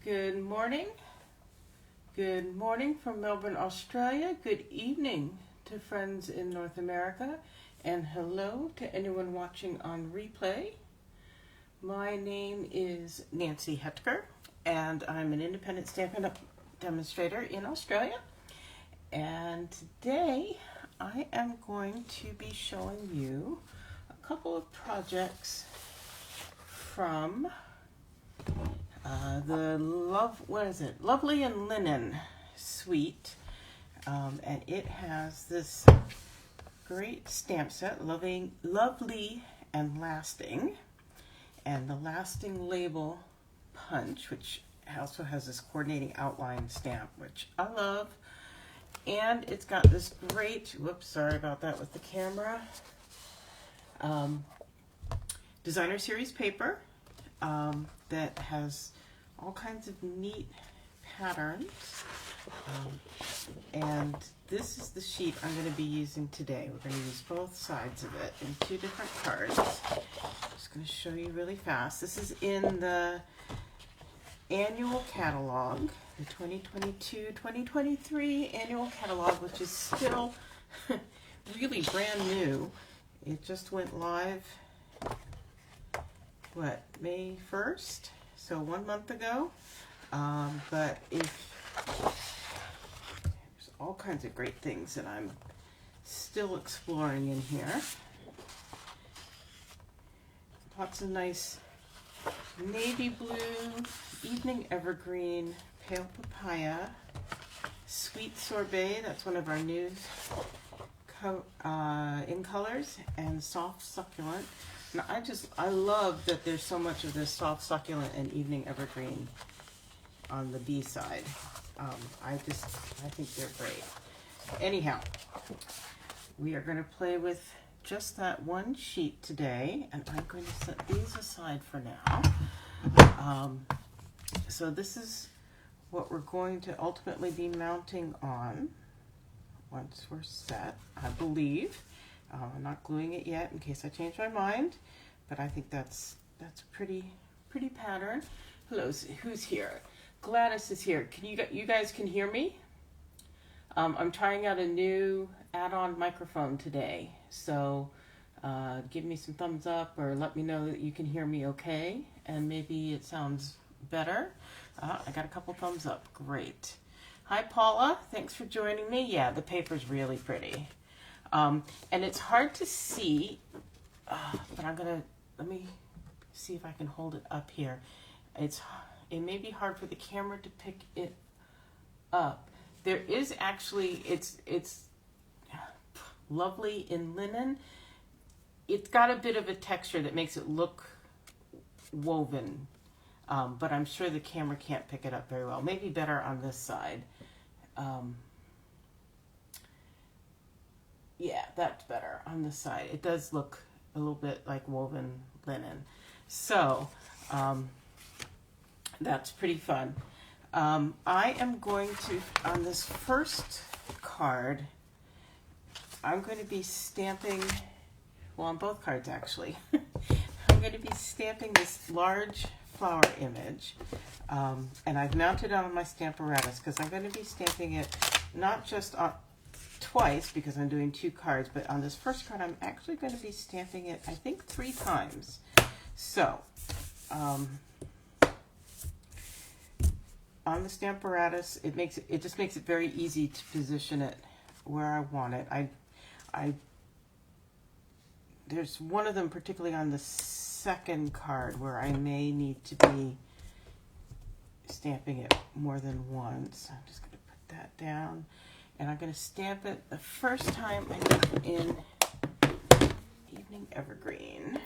Good morning. Good morning from Melbourne, Australia. Good evening to friends in North America. And hello to anyone watching on replay. My name is Nancy Hetker, and I'm an independent Stampin' Up! Demonstrator in Australia. And today I am going to be showing you a couple of projects from the Lovely and Linen suite, and it has this great stamp set, Lovely and Lasting, and the Lasting label punch, which also has this coordinating outline stamp, which I love. And it's got this great, whoops, sorry about that with the camera, designer series paper that has all kinds of neat patterns. And this is the sheet I'm going to be using today. We're going to use both sides of it in two different cards. I'm just going to show you really fast. This is in the annual catalog, the 2022-2023 annual catalog, which is still really brand new. It just went live, May 1st? So 1 month ago. But there's all kinds of great things that I'm still exploring in here. Lots of nice navy blue, evening evergreen, pale papaya, sweet sorbet, that's one of our new in colors, and soft succulent. And I love that there's so much of this soft succulent and evening evergreen on the B side. I think they're great. Anyhow, we are going to play with just that one sheet today, and I'm going to set these aside for now. So this is what we're going to ultimately be mounting on once we're set, I believe. I'm not gluing it yet in case I change my mind, but I think that's a pretty pattern. Hello, who's here? Gladys is here. You guys can hear me? I'm trying out a new add-on microphone today, so give me some thumbs up or let me know that you can hear me okay, and maybe it sounds better. I got a couple thumbs up. Great. Hi, Paula. Thanks for joining me. Yeah, the paper's really pretty. And it's hard to see, but let me see if I can hold it up here. It may be hard for the camera to pick it up. There is actually, it's Lovely in Linen. It's got a bit of a texture that makes it look woven, but I'm sure the camera can't pick it up very well. Maybe better on this side. Yeah, that's better on this side. It does look a little bit like woven linen. So that's pretty fun. I am going to, on this first card, I'm going to be stamping, well, on both cards actually, I'm going to be stamping this large flower image. And I've mounted it on my Stamparatus because I'm going to be stamping it not just on twice because I'm doing two cards, but on this first card I'm actually going to be stamping it, I think, 3 times. So on the Stamparatus, it just makes it very easy to position it where I want it. There's one of them particularly on the second card where I may need to be stamping it more than once. I'm just going to put that down. And I'm going to stamp it the first time I do it in Evening Evergreen.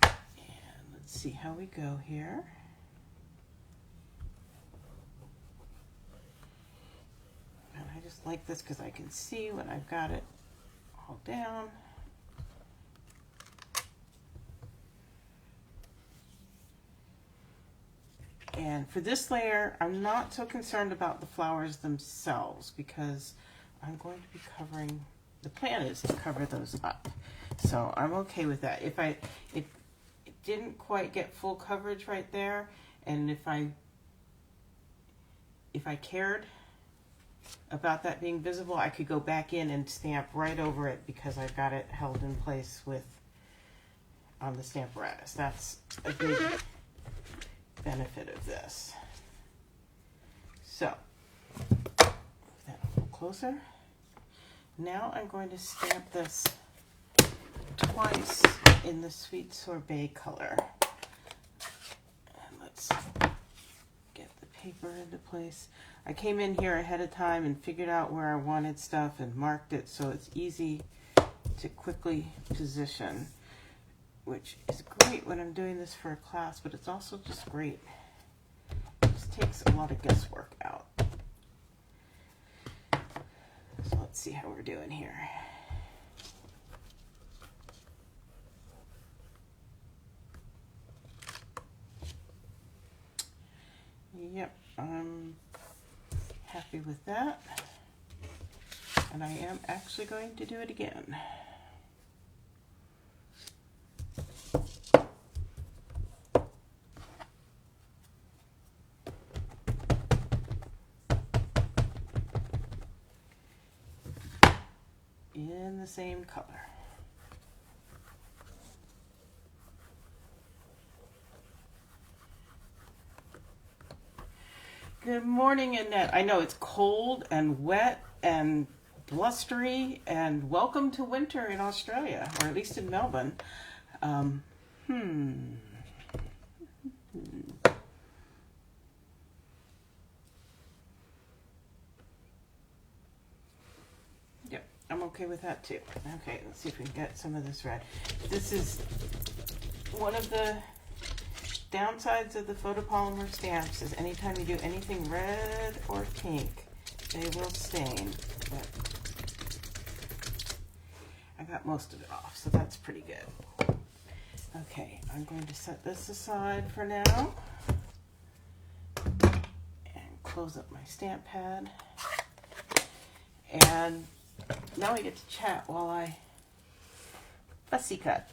And let's see how we go here. I just like this because I can see when I've got it all down. And And for this layer, I'm not so concerned about the flowers themselves because I'm going to be covering, the plan is to cover those up. So I'm okay with that. If it didn't quite get full coverage right there, and if I cared about that being visible, I could go back in and stamp right over it because I've got it held in place with on the Stamparatus. That's a big benefit of this. So, move that a little closer. Now I'm going to stamp this twice in the Sweet Sorbet color. And let's get the paper into place. I came in here ahead of time and figured out where I wanted stuff and marked it so it's easy to quickly position, which is great when I'm doing this for a class, but it's also just great. It just takes a lot of guesswork out. So let's see how we're doing here. Yep, I'm happy with that. And I am actually going to do it again. In the same color. Good morning, Annette. I know it's cold and wet and blustery, and welcome to winter in Australia, or at least in Melbourne. Yep, I'm okay with that too. Okay, let's see if we can get some of this red. This is one of the downsides of the photopolymer stamps is anytime you do anything red or pink, they will stain. But I got most of it off, so that's pretty good. Okay, I'm going to set this aside for now and close up my stamp pad. And now we get to chat while I fussy cut.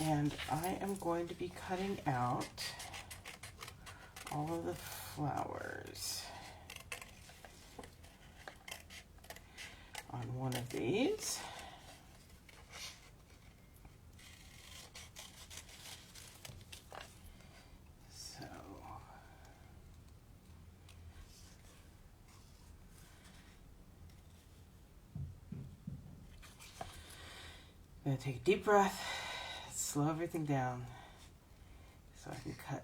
And I am going to be cutting out all of the flowers on one of these. So I'm going to take a deep breath, slow everything down so I can cut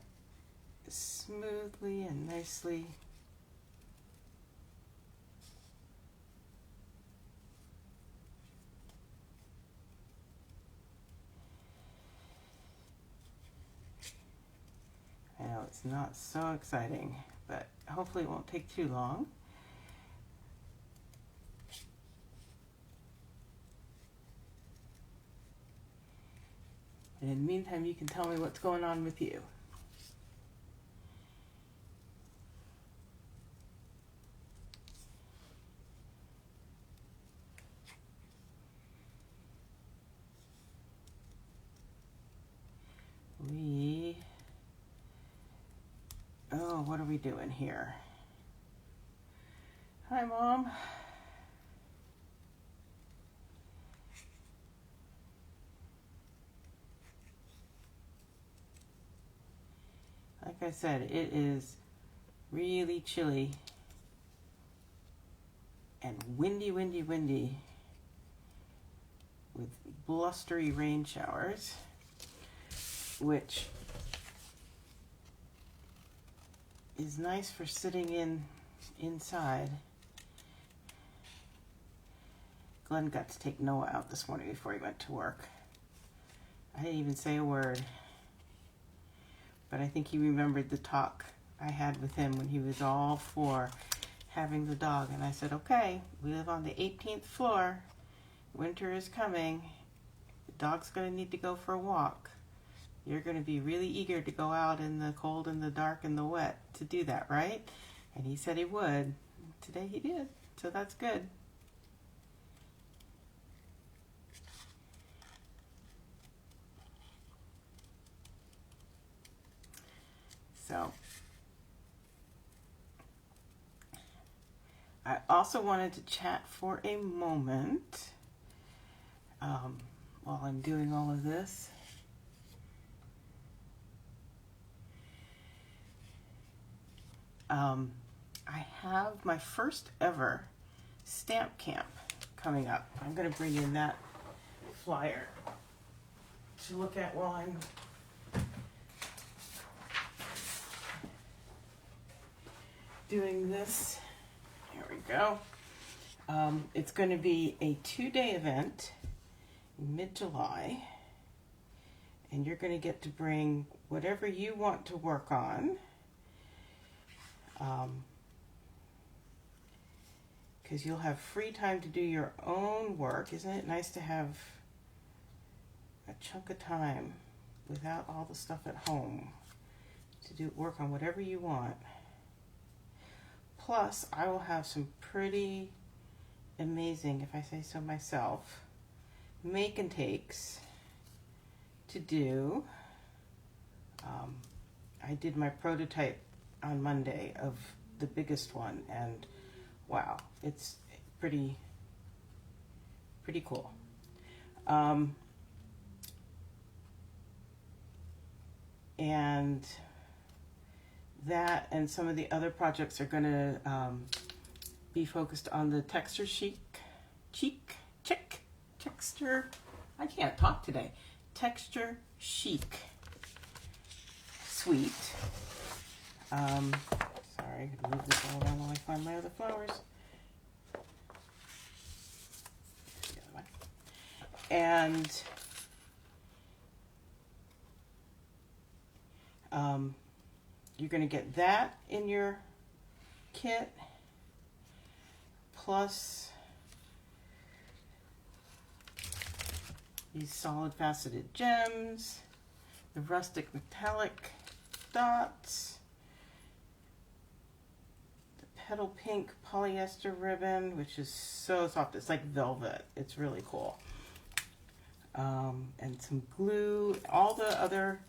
smoothly and nicely. I know it's not so exciting, but hopefully it won't take too long. And in the meantime, you can tell me what's going on with you. Oh, what are we doing here? Hi, Mom. Like I said, it is really chilly and windy with blustery rain showers, which is nice for sitting inside. Glenn got to take Noah out this morning before he went to work. I didn't even say a word, but I think he remembered the talk I had with him when he was all for having the dog. And I said, okay, we live on the 18th floor. Winter is coming. The dog's going to need to go for a walk. You're going to be really eager to go out in the cold and the dark and the wet to do that, right? And he said he would. Today he did, so that's good. So I also wanted to chat for a moment while I'm doing all of this. I have my first ever stamp camp coming up. I'm going to bring in that flyer to look at while I'm doing this. Here we go. It's going to be a 2-day event in mid-July, and you're going to get to bring whatever you want to work on. Because you'll have free time to do your own work. Isn't it nice to have a chunk of time without all the stuff at home to do work on whatever you want? Plus, I will have some pretty amazing, if I say so myself, make and takes to do. I did my prototype on Monday of the biggest one, and wow, it's pretty cool. And that and some of the other projects are going to be focused on the texture I can't talk today. Texture Chic suite. Sorry, I'm gonna move this all around while I find my other flowers. And you're going to get that in your kit, plus these solid faceted gems, the rustic metallic dots, the petal pink polyester ribbon, which is so soft. It's like velvet. It's really cool. And some glue, all the other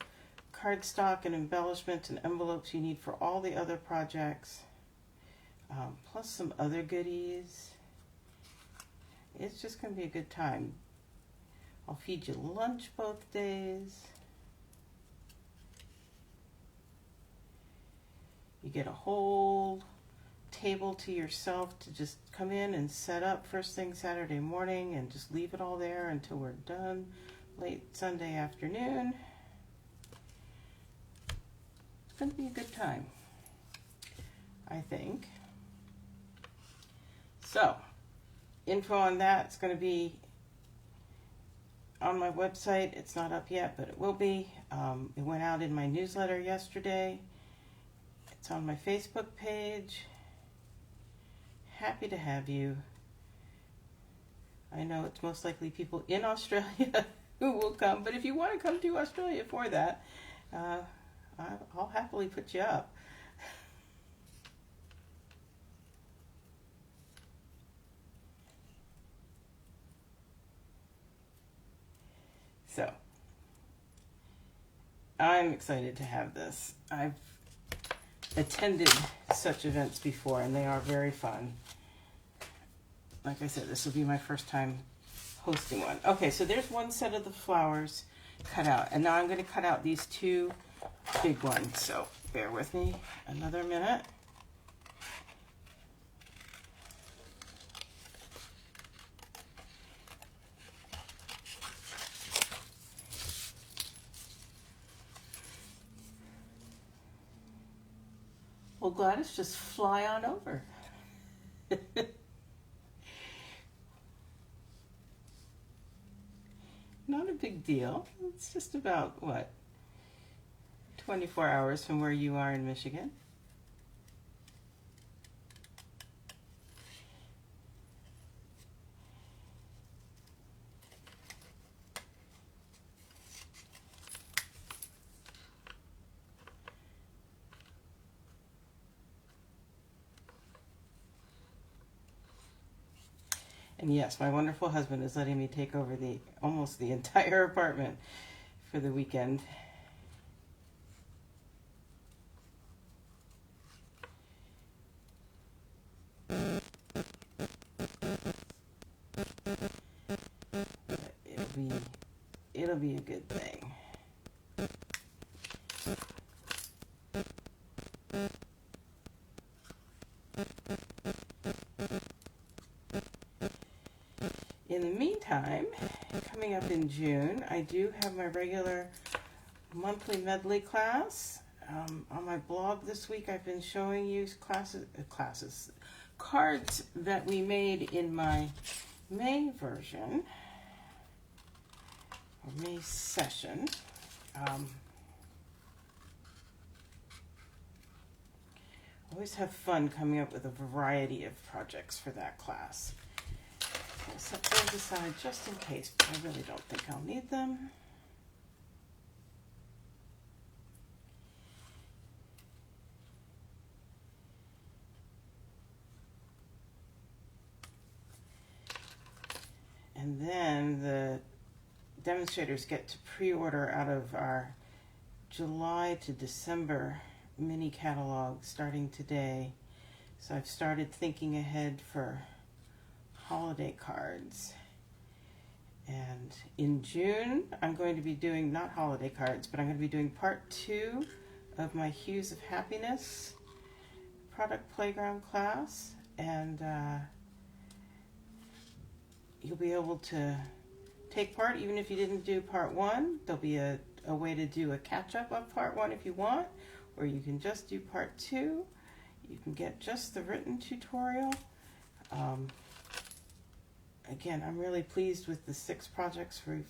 cardstock and embellishments and envelopes you need for all the other projects, plus some other goodies. It's just going to be a good time. I'll feed you lunch both days. You get a whole table to yourself to just come in and set up first thing Saturday morning and just leave it all there until we're done late Sunday afternoon. It's going to be a good time, I think. So, info on that is going to be on my website. It's not up yet, but it will be. It went out in my newsletter yesterday. It's on my Facebook page. Happy to have you. I know it's most likely people in Australia who will come, but if you want to come to Australia for that, I'll happily put you up. So, I'm excited to have this. I've attended such events before, and they are very fun. Like I said, this will be my first time hosting one. Okay, so there's one set of the flowers cut out, and now I'm going to cut out these two big ones, so bear with me another minute. Well, Gladys, just fly on over. Not a big deal. It's just about, what, 24 hours from where you are in Michigan. And yes, my wonderful husband is letting me take over almost the entire apartment for the weekend. It'll be a good thing. In the meantime, coming up in June, I do have my regular monthly medley class. On my blog this week, I've been showing you cards that we made in my May version, or May session. Always have fun coming up with a variety of projects for that class. I'll set those aside just in case, but I really don't think I'll need them. And then the demonstrators get to pre-order out of our July to December mini catalog starting today. So I've started thinking ahead for holiday cards. And in June, I'm going to be doing, not holiday cards, but I'm going to be doing part 2 of my Hues of Happiness product playground class. And you'll be able to take part even if you didn't do part 1. There'll be a way to do a catch-up of part 1 if you want, or you can just do part 2. You can get just the written tutorial. Again, I'm really pleased with the 6 projects we're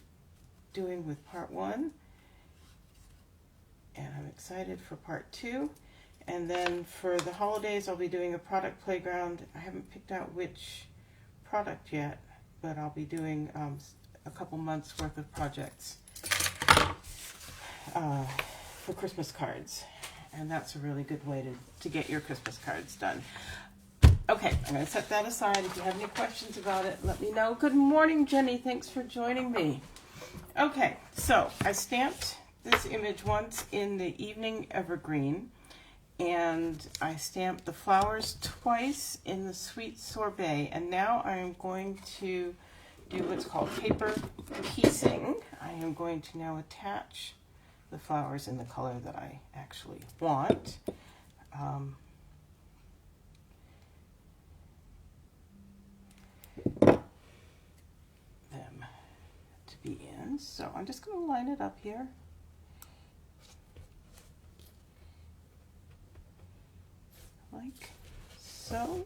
doing with part 1. And I'm excited for part 2. And then for the holidays, I'll be doing a product playground. I haven't picked out which product yet, but I'll be doing a couple months worth of projects for Christmas cards. And that's a really good way to get your Christmas cards done. Okay, I'm going to set that aside. If you have any questions about it, let me know. Good morning, Jenny. Thanks for joining me. Okay, so I stamped this image once in the Evening Evergreen, and I stamped the flowers twice in the Sweet Sorbet, and now I am going to do what's called paper piecing. I am going to now attach the flowers in the color that I actually want. Them to be in. So I'm just going to line it up here. Like so.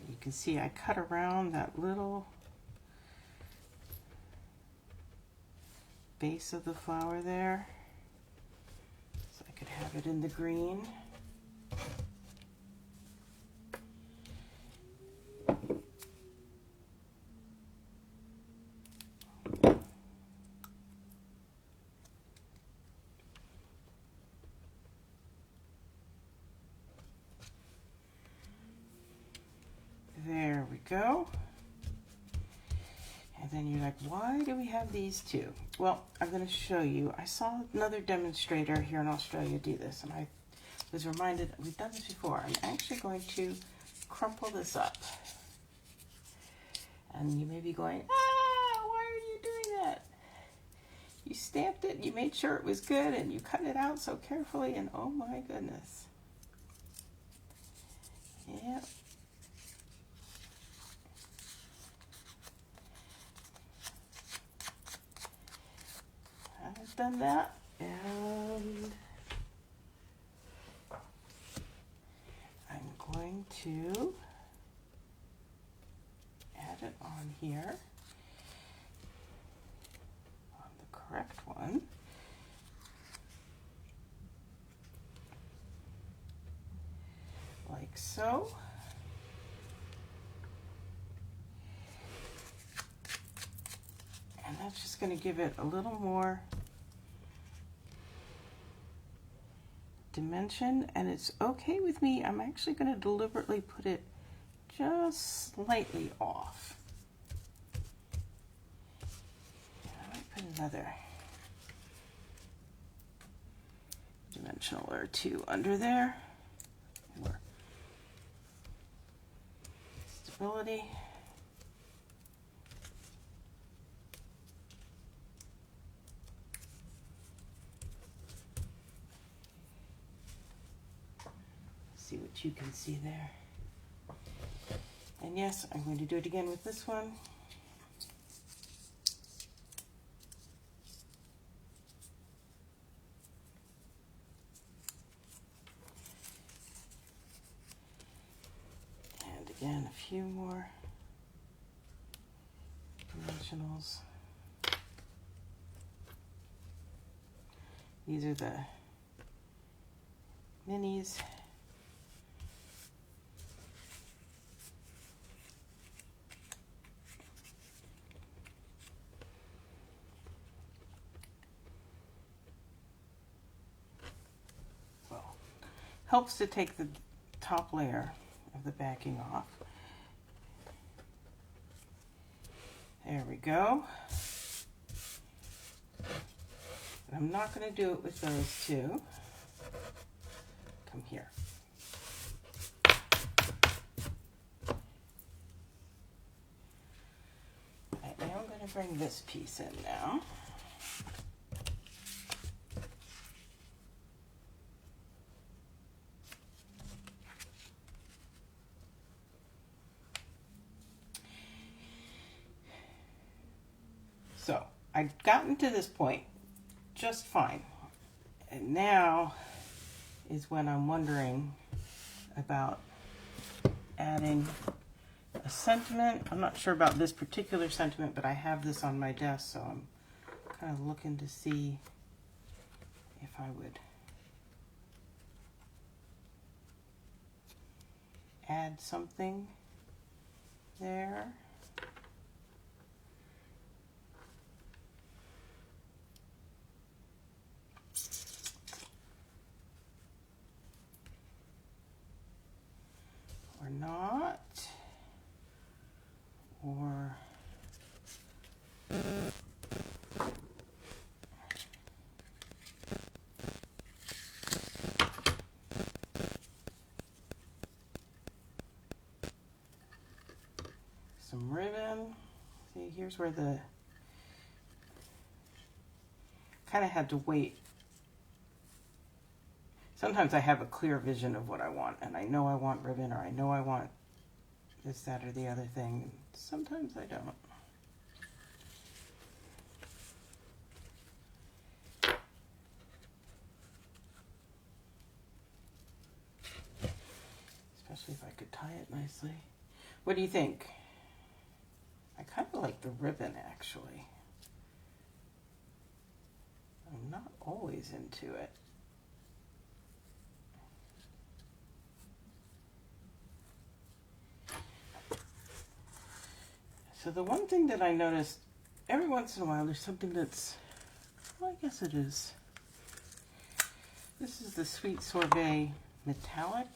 You can see I cut around that little base of the flower there, so I could have it in the green. There we go. And then you're like, why do we have these two? Well, I'm going to show you. I saw another demonstrator here in Australia do this, and I was reminded we've done this before. I'm actually going to crumple this up. And you may be going, why are you doing that? You stamped it, you made sure it was good, and you cut it out so carefully, and oh my goodness. Yep. I've done that, and I to add it on here, on the correct one. Like so. And that's just going to give it a little more dimension, and it's okay with me. I'm actually going to deliberately put it just slightly off. I might put another dimensional or two under there. More stability. See what you can see there. And yes, I'm going to do it again with this one. And again, a few more dimensionals. These are the minis. Helps to take the top layer of the backing off. There we go. But I'm not going to do it with those two. Come here. Right, now I'm going to bring this piece in now. So I've gotten to this point just fine. And now is when I'm wondering about adding a sentiment. I'm not sure about this particular sentiment, but I have this on my desk, so I'm kind of looking to see if I would add something there. Or not, or some ribbon. See, here's where the kind of had to wait. Sometimes I have a clear vision of what I want, and I know I want ribbon, or I know I want this, that, or the other thing. Sometimes I don't. Especially if I could tie it nicely. What do you think? I kind of like the ribbon, actually. I'm not always into it. So the one thing that I noticed, every once in a while there's something that's, well, I guess it is. This is the Sweet Sorbet Metallic.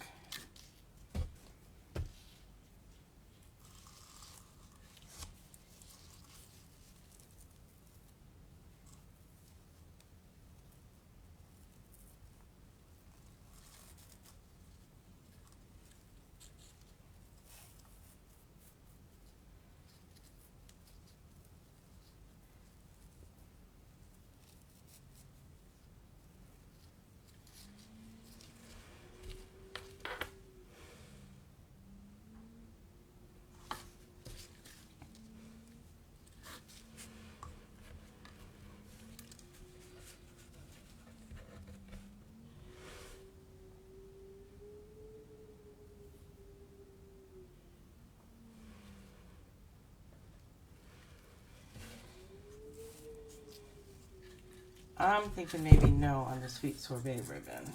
I'm thinking maybe no on the Sweet Sorbet ribbon.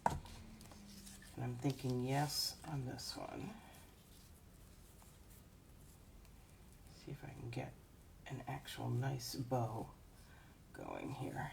And I'm thinking yes on this one. See if I can get an actual nice bow going here.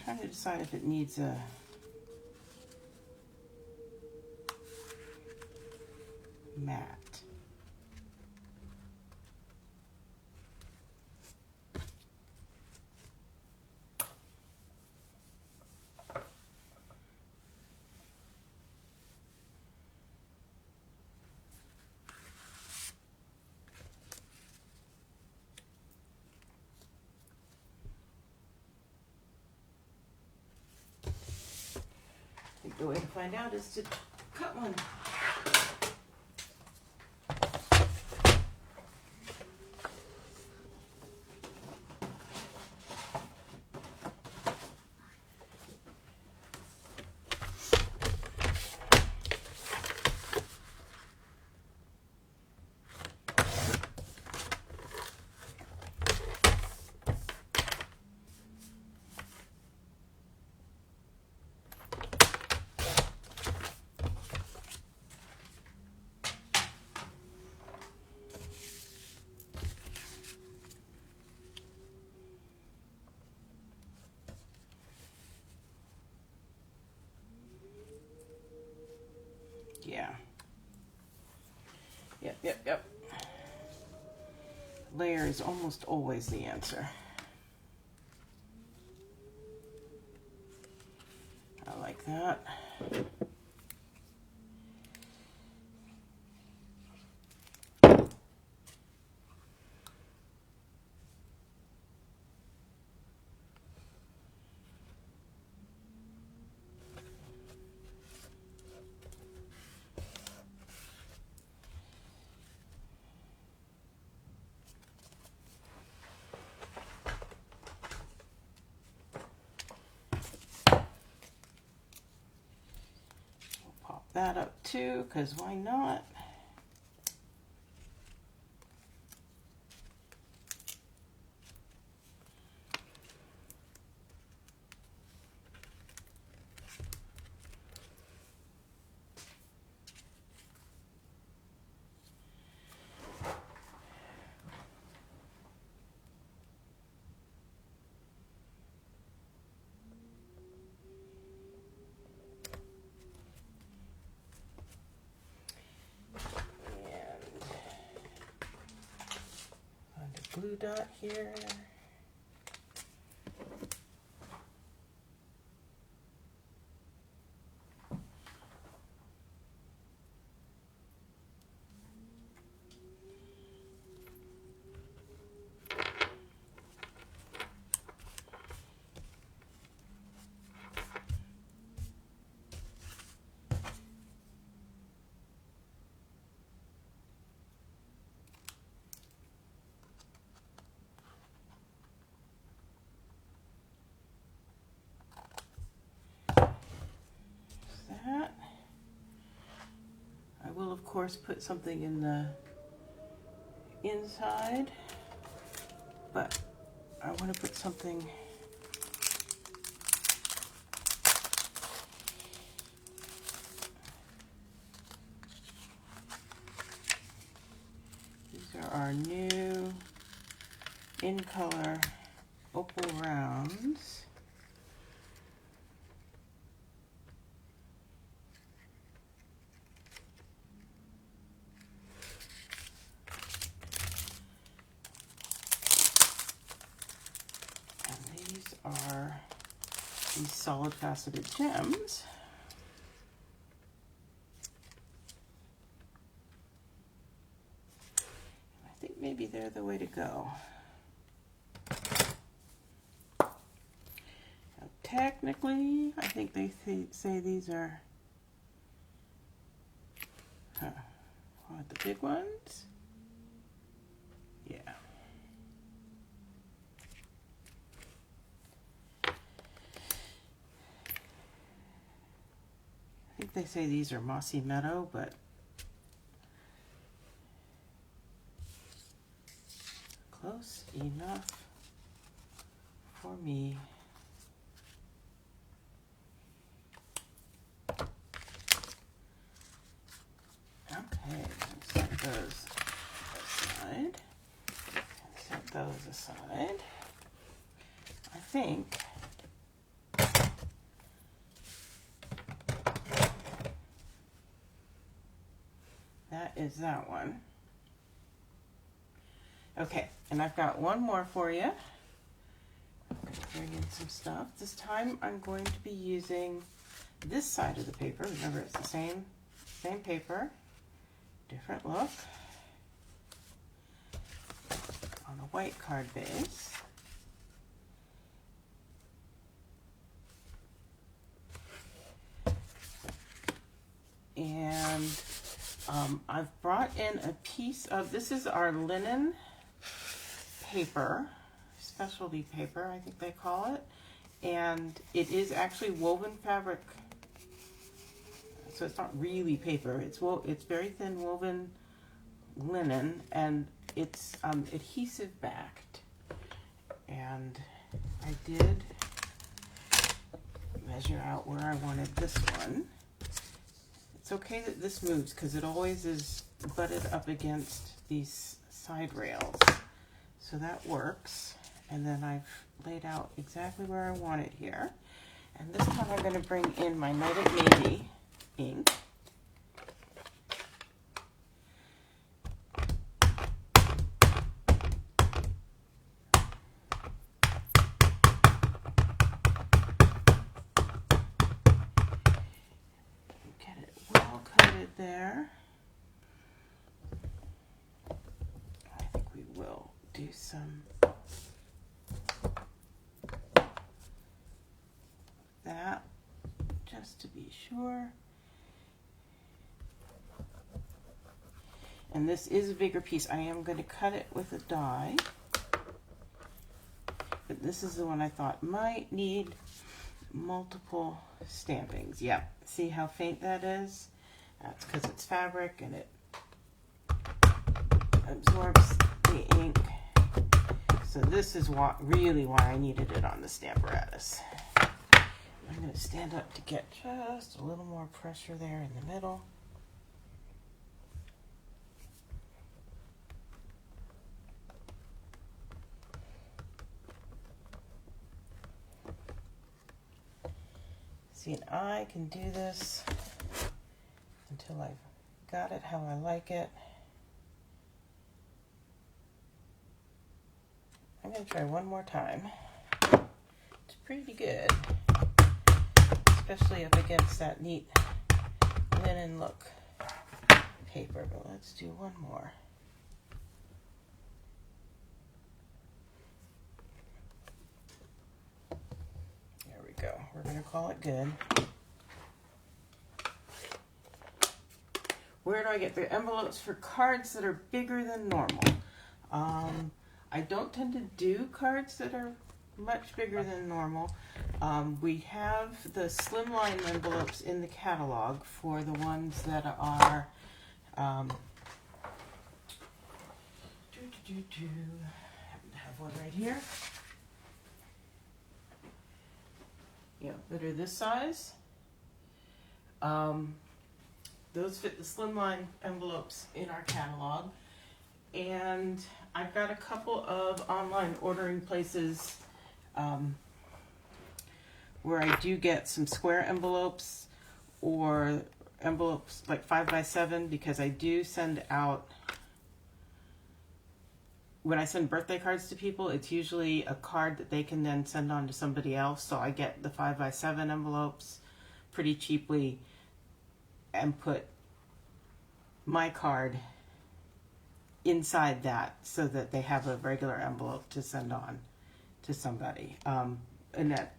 Trying to decide if it needs a mat. I think the way to find out is to cut one. Yeah. Yep. Layer is almost always the answer. I like that. That up too, because why not? Blue dot here. That. I will of course put something in the inside, but I want to put something are our new in color opal rounds. And these are these solid faceted gems. I think maybe they're the way to go. Now, technically, I think they say these are what, the big ones? Yeah. I think they say these are Mossy Meadow, but close enough for me. Okay, set those aside. Set those aside. I think that is that one. Okay, and I've got one more for you. I'm going to bring in some stuff. This time I'm going to be using this side of the paper. Remember, it's the same paper, different look, on a white card base. And I've brought in a piece of, this is our linen paper, specialty paper, I think they call it. And it is actually woven fabric. So it's not really paper. It's very thin woven linen, and it's adhesive backed. And I did measure out where I wanted this one. It's okay that this moves because it always is butted up against these side rails. So that works. And then I've laid out exactly where I want it here. And this time I'm going to bring in my Nighted Navy ink. Get it well coated there. I think we will do some that just to be sure. And this is a bigger piece. I am going to cut it with a die. But this is the one I thought might need multiple stampings. Yep. See how faint that is? That's because it's fabric and it absorbs the ink. So this is really why I needed it on the Stamparatus. I'm going to stand up to get just a little more pressure there in the middle. See, and I can do this until I've got it how I like it. I'm going to try one more time. It's pretty good, especially up against that neat linen look paper, but let's do one more. There we go. We're going to call it good. Where do I get the envelopes for cards that are bigger than normal? I don't tend to do cards that are much bigger than normal. We have the slimline envelopes in the catalog for the ones that are I happen to have one right here. Yeah, that are this size. Those fit the slimline envelopes in our catalog. And I've got a couple of online ordering places where I do get some square envelopes or envelopes like 5x7, because I do send out, when I send birthday cards to people, it's usually a card that they can then send on to somebody else. So I get the 5x7 envelopes pretty cheaply and put my card inside that so that they have a regular envelope to send on to somebody. Annette,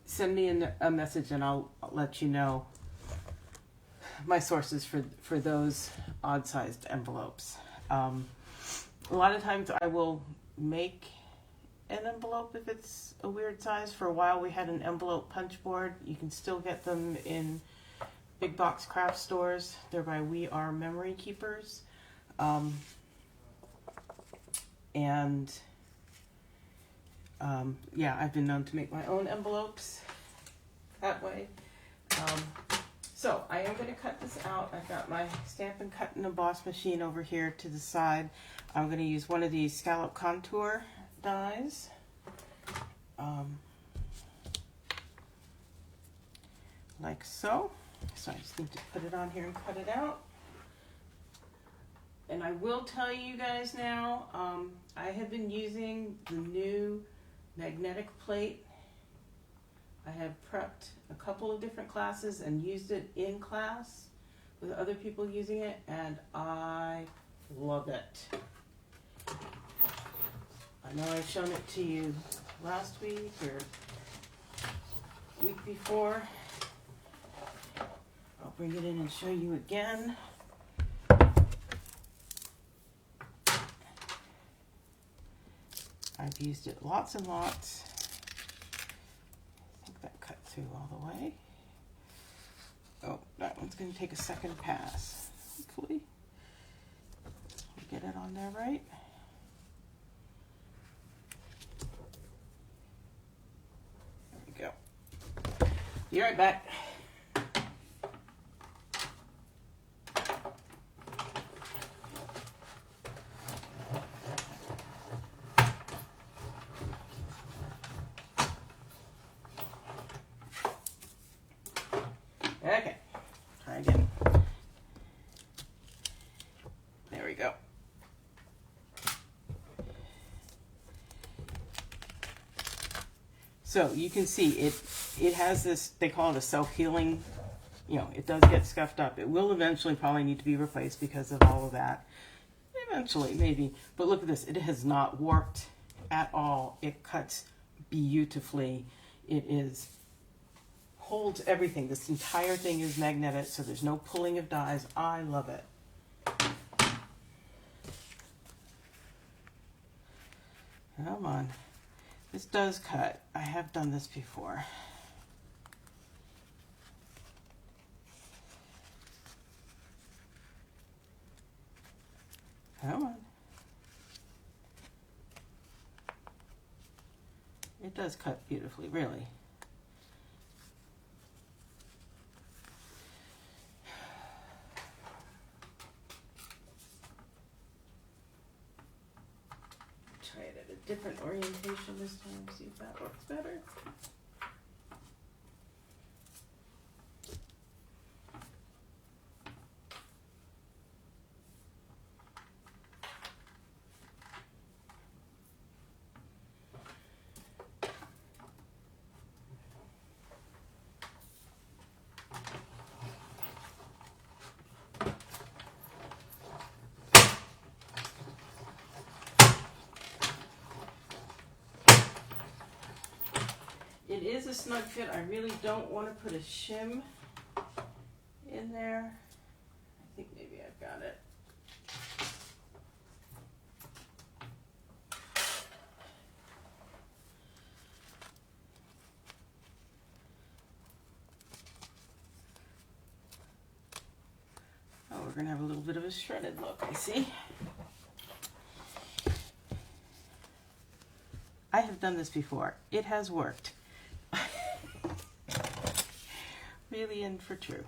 send me a message and I'll let you know my sources for those odd-sized envelopes. A lot of times I will make an envelope if it's a weird size. For a while we had an envelope punch board. You can still get them in big box craft stores. They're by We Are Memory Keepers. Yeah, I've been known to make my own envelopes that way. So I am going to cut this out. I've got my Stampin' Cut and Emboss machine over here to the side. I'm going to use one of these scallop contour dies. Like so. So I just need to put it on here and cut it out. And I will tell you guys now, I have been using the new magnetic plate. I have prepped a couple of different classes and used it in class with other people using it, and I love it. I know I've shown it to you last week or week before. I'll bring it in and show you again. I've used it lots and lots. I think that cut through all the way. Oh, that one's going to take a second pass. Hopefully we get it on there right. There we go. Be right back. Okay, try again. There we go. So you can see it has this, they call it a self-healing, it does get scuffed up. It will eventually probably need to be replaced because of all of that. Eventually, maybe. But look at this, it has not warped at all. It cuts beautifully. It holds everything. This entire thing is magnetic, so there's no pulling of dies. I love it. Come on. This does cut. I have done this before. Come on. It does cut beautifully, really. Try it at a different orientation this time, see if that works better. It is a snug fit. I really don't want to put a shim in there. I think maybe I've got it. Oh, we're going to have a little bit of a shredded look, I see. I have done this before. It has worked. Really in for true.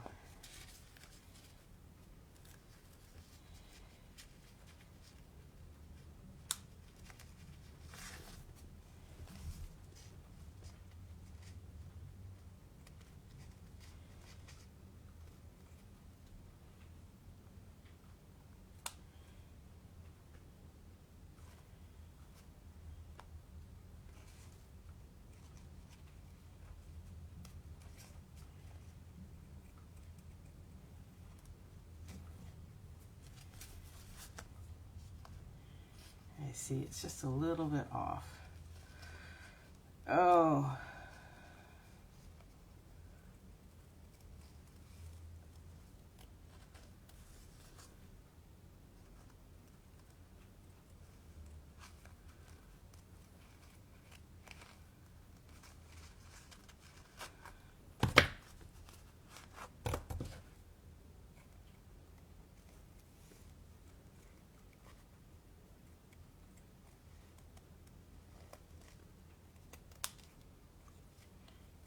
see, it's just a little bit off. Oh.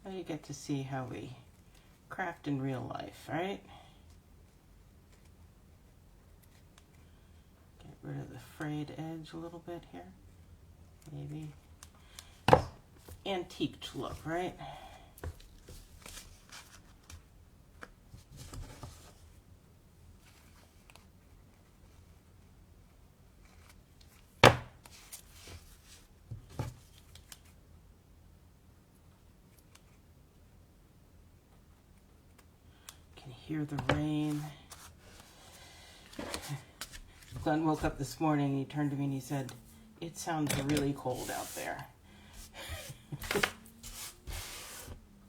Now you get to see how we craft in real life, right? Get rid of the frayed edge a little bit here. Maybe antiqued look, right? Can hear the rain. Glenn woke up this morning and he turned to me and he said, "It sounds really cold out there."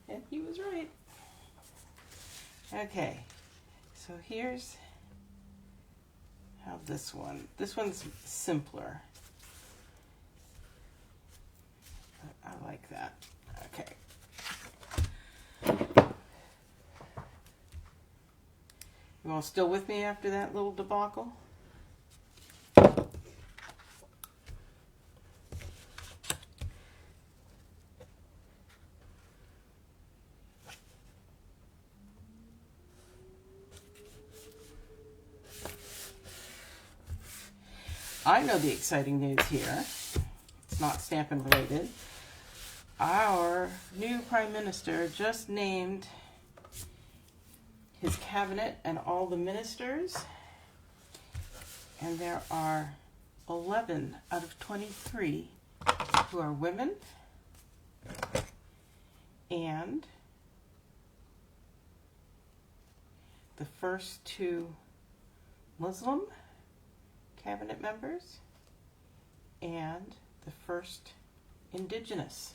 And he was right. Okay, so here's how this one's simpler. I like that. Okay. You all still with me after that little debacle? I know the exciting news here. It's not Stampin' related. Our new Prime Minister just named his cabinet and all the ministers, and there are 11 out of 23 who are women, and the first 2 Muslim cabinet members and the first Indigenous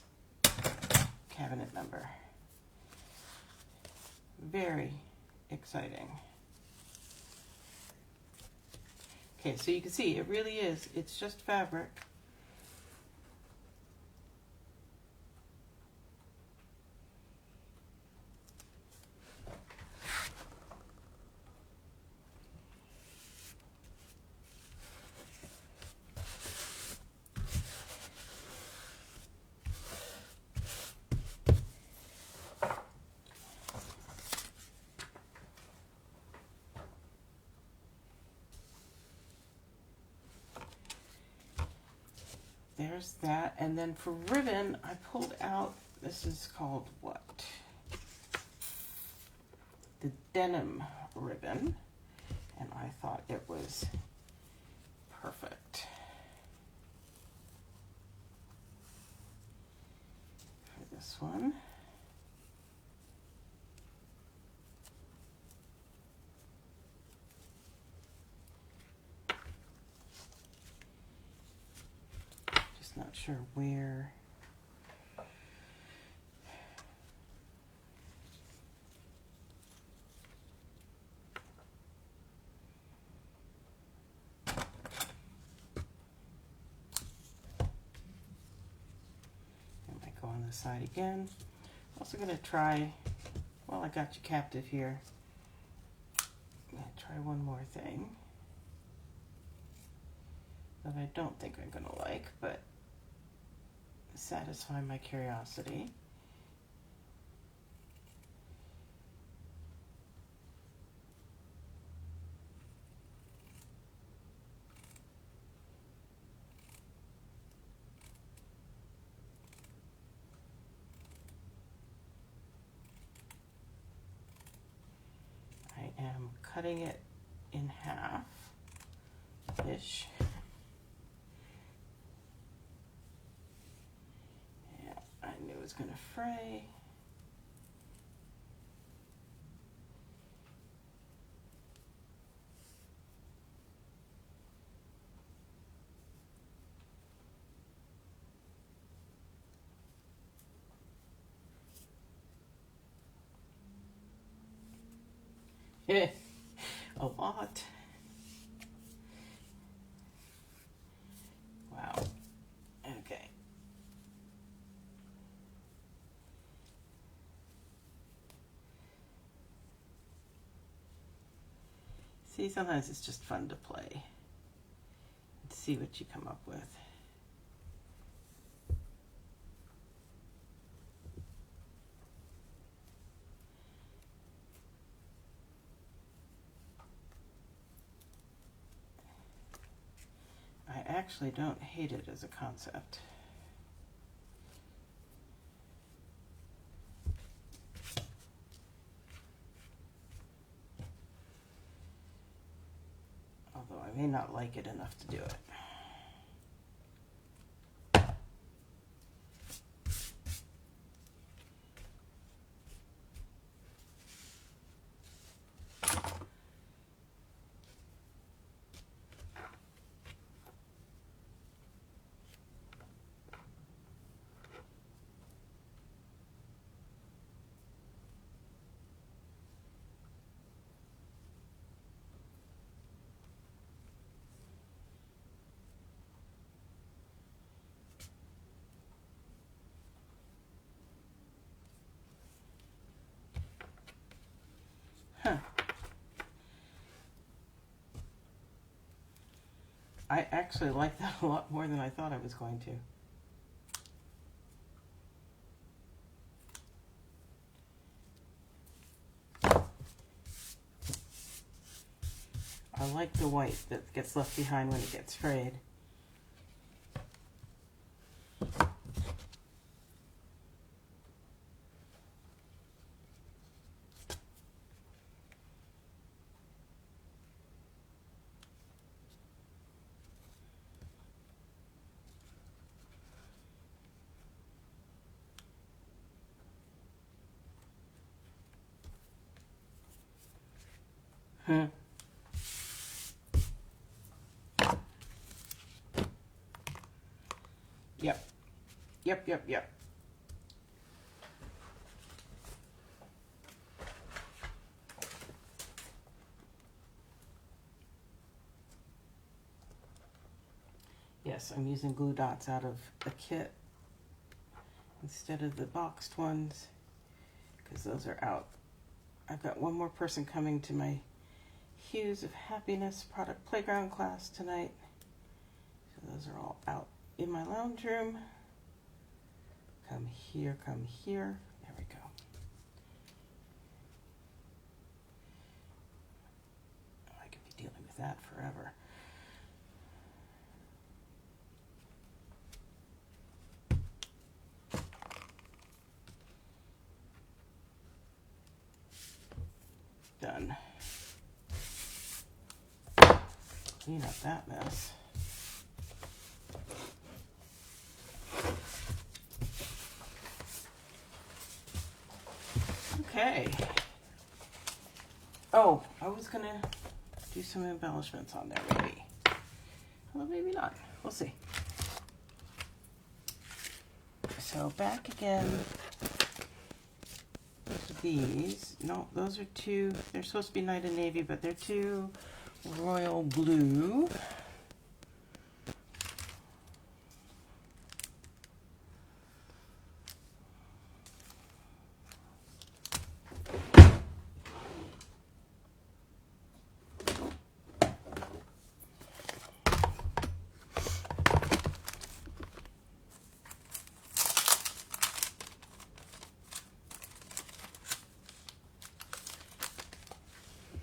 cabinet member. Very exciting. Okay, so you can see it really is, it's just fabric. There's that, and then for ribbon, I pulled out, this is called what? The denim ribbon, and I thought it was perfect for this one. Not sure where. I might go on the side again. I'm also going to try, while I got you captive here, I'm going to try one more thing that I don't think I'm going to like, but satisfy my curiosity. I am cutting it in half-ish. It's going to fray. A lot. Wow. Okay. See, sometimes it's just fun to play and see what you come up with. I actually don't hate it as a concept. Although I may not like it enough to do it. Huh. I actually like that a lot more than I thought I was going to. I like the white that gets left behind when it gets frayed. Huh. Yep. Yep. Yes, I'm using glue dots out of a kit instead of the boxed ones because those are out. I've got one more person coming to my Hues of Happiness product playground class tonight. So those are all out in my lounge room. Come here. There we go. Oh, I could be dealing with that forever. Done. Clean up that mess. Okay. Oh, I was gonna do some embellishments on there, maybe. Well, maybe not. We'll see. So back again. These, no, those are two, they're supposed to be Night and Navy, but they're two royal blue.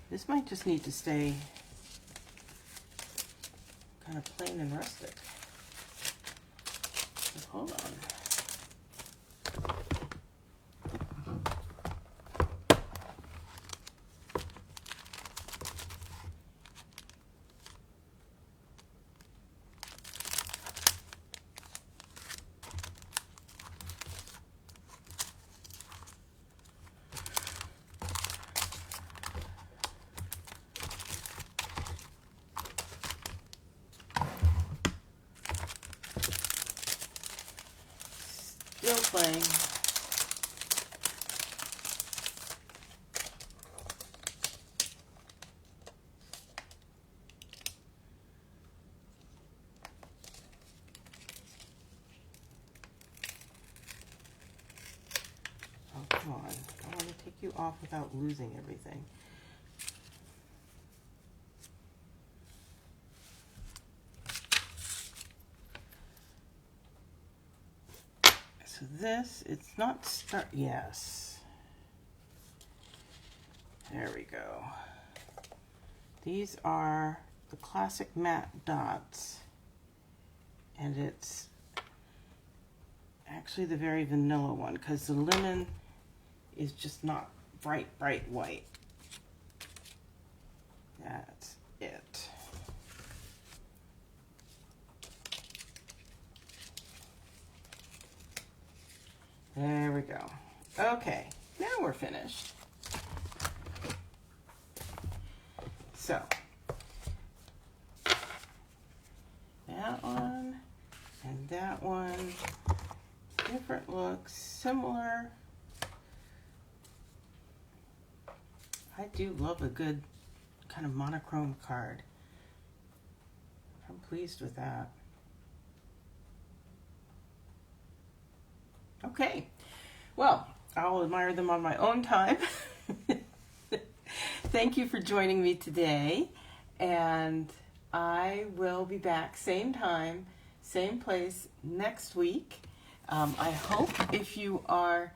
This might just need to stay kind of plain and rustic. So hold on. Still playing. off without losing everything. So this, it's not start, yes. There we go. These are the classic matte dots. And it's actually the very vanilla one because the lemon is just not bright white. That's it. There we go. Okay, now we're finished. So, that one and that one, different looks, similar. I do love a good kind of monochrome card. I'm pleased with that. Okay, well, I'll admire them on my own time. Thank you for joining me today, and I will be back same time, same place next week. I hope if you are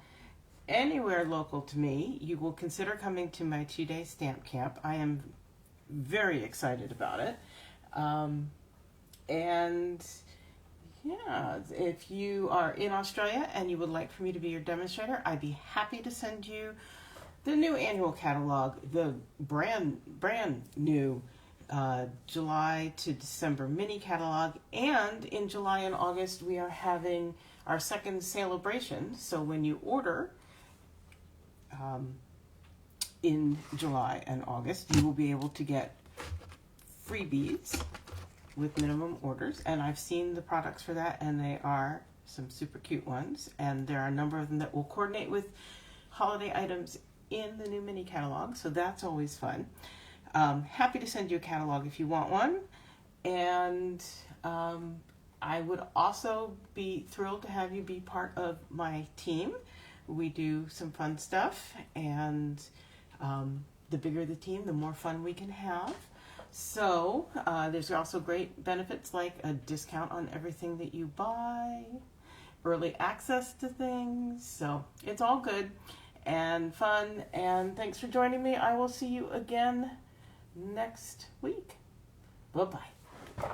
anywhere local to me, you will consider coming to my 2-day stamp camp. I am very excited about it. And yeah, if you are in Australia and you would like for me to be your demonstrator, I'd be happy to send you the new annual catalog, the brand new July to December mini catalog. And in July and August, we are having our second celebration. So when you order in July and August, you will be able to get freebies with minimum orders, and I've seen the products for that, and they are some super cute ones, and there are a number of them that will coordinate with holiday items in the new mini catalog, so that's always fun. Happy to send you a catalog if you want one, and I would also be thrilled to have you be part of my team. We do some fun stuff, and the bigger the team, the more fun we can have. So there's also great benefits like a discount on everything that you buy, early access to things. So it's all good and fun. And thanks for joining me. I will see you again next week. Bye-bye.